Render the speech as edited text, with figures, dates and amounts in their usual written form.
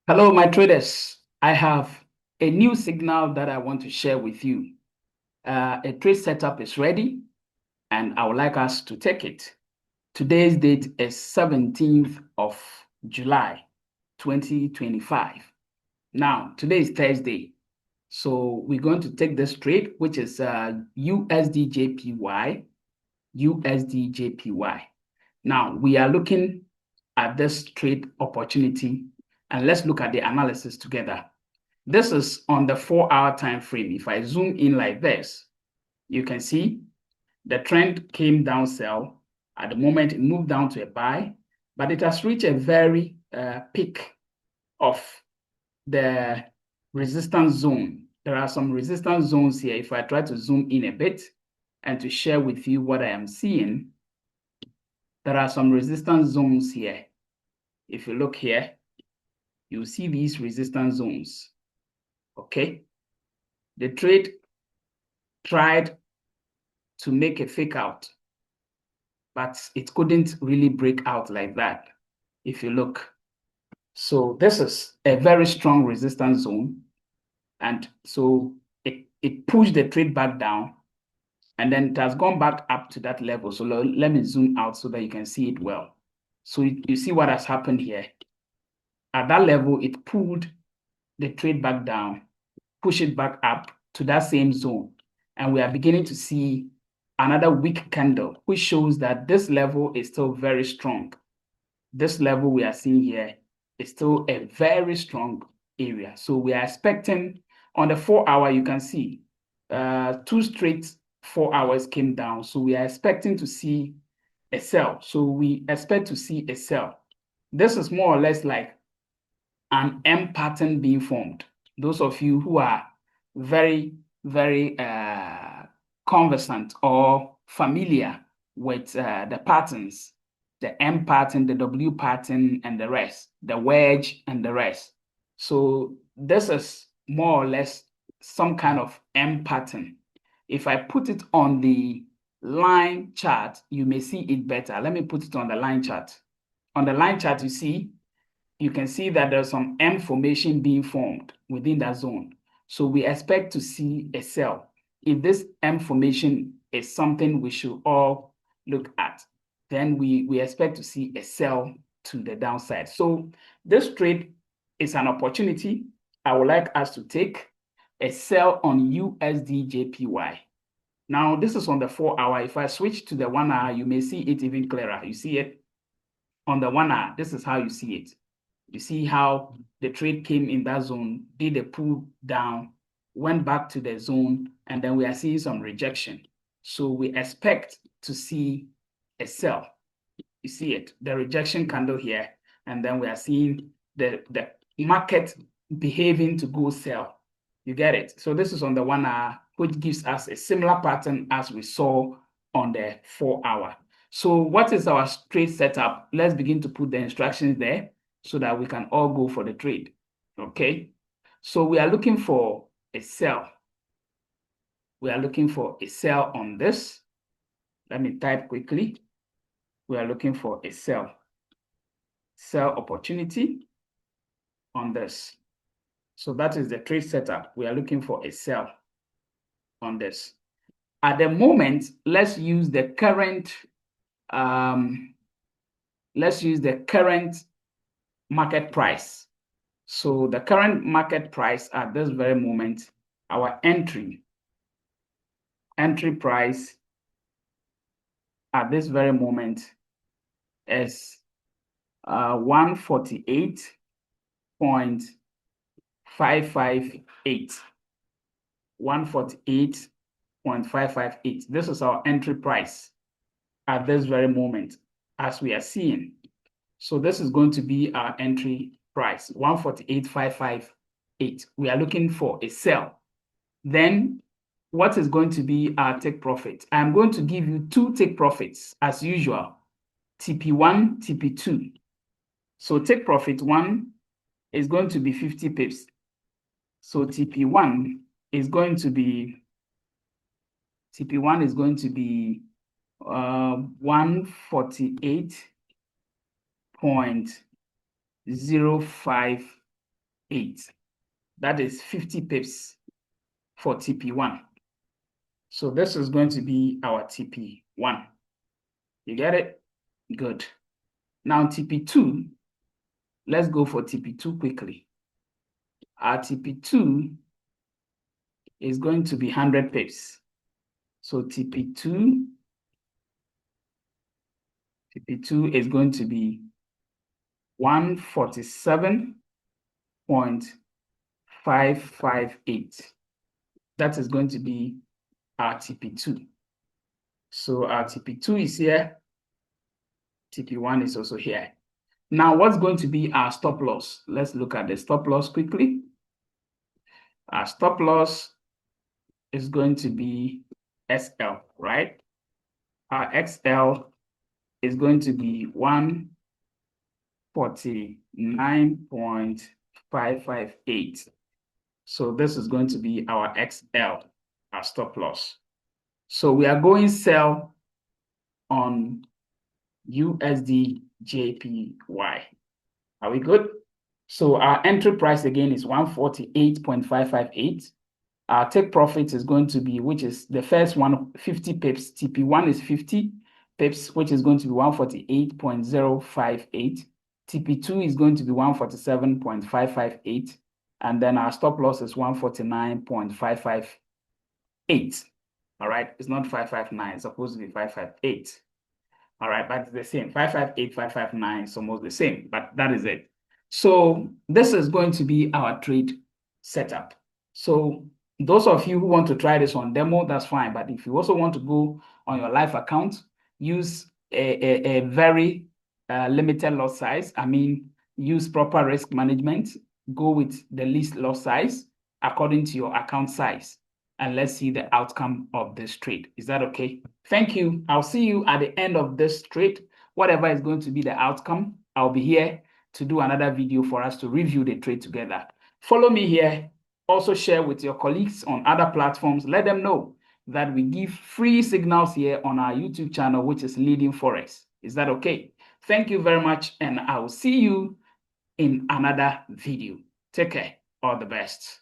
Hello, my traders. I have a new signal that I want to share with you. A trade setup is ready, and I would like us to take it. Today's date is 17th of July, 2025. Now, today is Thursday, so we're going to take this trade, which is USDJPY, USDJPY. Now, we are looking at this trade opportunity, and let's look at the analysis together. This is on the 4-hour time frame. If I zoom in like this, you can see the trend came down sell. At the moment, it moved down to a buy, but it has reached a very peak of the resistance zone. There are some resistance zones here. If I try to zoom in a bit and to share with you what I am seeing, there are some resistance zones here. If you look here, you see these resistance zones. Okay, the trade tried to make a fake out, but it couldn't really break out like that. If you look, so this is a very strong resistance zone, and so it pushed the trade back down, and then it has gone back up to that level. So let me zoom out so that you can see it well. So you see what has happened here. At that level, it pulled the trade back down, push it back up to that same zone. And we are beginning to see another weak candle, which shows that this level is still very strong. This level we are seeing here is still a very strong area. So we are expecting on the 4-hour, you can see 2 straight 4 hours came down. So we are expecting to see a sell. So we expect to see a sell. This is more or less like an M pattern being formed. Those of you who are very, very conversant or familiar with the patterns, the M pattern, the W pattern, and the rest, the wedge and the rest. So this is more or less some kind of M pattern. If I put it on the line chart, you may see it better. Let me put it on the line chart. On the line chart, you can see that there's some M formation being formed within that zone. So we expect to see a sell. If this M formation is something we should all look at, then we expect to see a sell to the downside. So this trade is an opportunity I would like us to take, a sell on USDJPY. Now, this is on the 4-hour. If I switch to the 1-hour, you may see it even clearer. You see it on the 1-hour. This is how you see it. You see how the trade came in that zone, did a pull down, went back to the zone, and then we are seeing some rejection. So we expect to see a sell. You see it, the rejection candle here, and then we are seeing the market behaving to go sell. You get it? So this is on the 1-hour, which gives us a similar pattern as we saw on the 4-hour. So what is our trade setup? Let's begin to put the instructions there so that we can all go for the trade. Okay, so we are looking for a sell. We are looking for a sell on this. Let me type quickly. We are looking for a sell opportunity on this. So that is the trade setup. We are looking for a sell on this. At the moment, let's use the current market price. So the current market price at this very moment, our entry price at this very moment is 148.558. 148.558. This is our entry price at this very moment, as we are seeing. So this is going to be our entry price, 148.558. We are looking for a sell. Then what is going to be our take profit? I'm going to give you 2 take profits as usual, TP1, TP2. So take profit 1 is going to be 50 pips. So TP1 is going to be 148.058. 558. That is 50 pips for TP1. So this is going to be our TP1. You get it? Good. Now TP2, let's go for TP2 quickly. Our TP2 is going to be 100 pips. So TP2 is going to be 147.558. That is going to be our TP2. So our TP2 is here. TP1 is also here. Now, what's going to be our stop loss? Let's look at the stop loss quickly. Our stop loss is going to be SL, right? Our XL is going to be 149.558. So this is going to be our XL, our stop loss. So we are going sell on USDJPY. Are we good? So our entry price again is 148.558. Our take profit is going to be, which is the first one, 50 pips. TP1 is 50 pips, which is going to be 148.058. TP2 is going to be 147.558. And then our stop loss is 149.558. All right, it's not 559, it's supposed to be 558. All right, but it's the same. 558, 559 is almost the same, but that is it. So this is going to be our trade setup. So those of you who want to try this on demo, that's fine. But if you also want to go on your live account, use a very limited lot size. I mean, use proper risk management. Go with the least lot size according to your account size. And let's see the outcome of this trade. Is that okay? Thank you. I'll see you at the end of this trade. Whatever is going to be the outcome, I'll be here to do another video for us to review the trade together. Follow me here. Also share with your colleagues on other platforms. Let them know that we give free signals here on our YouTube channel, which is Leading Forex. Is that okay? Thank you very much, and I will see you in another video. Take care. All the best.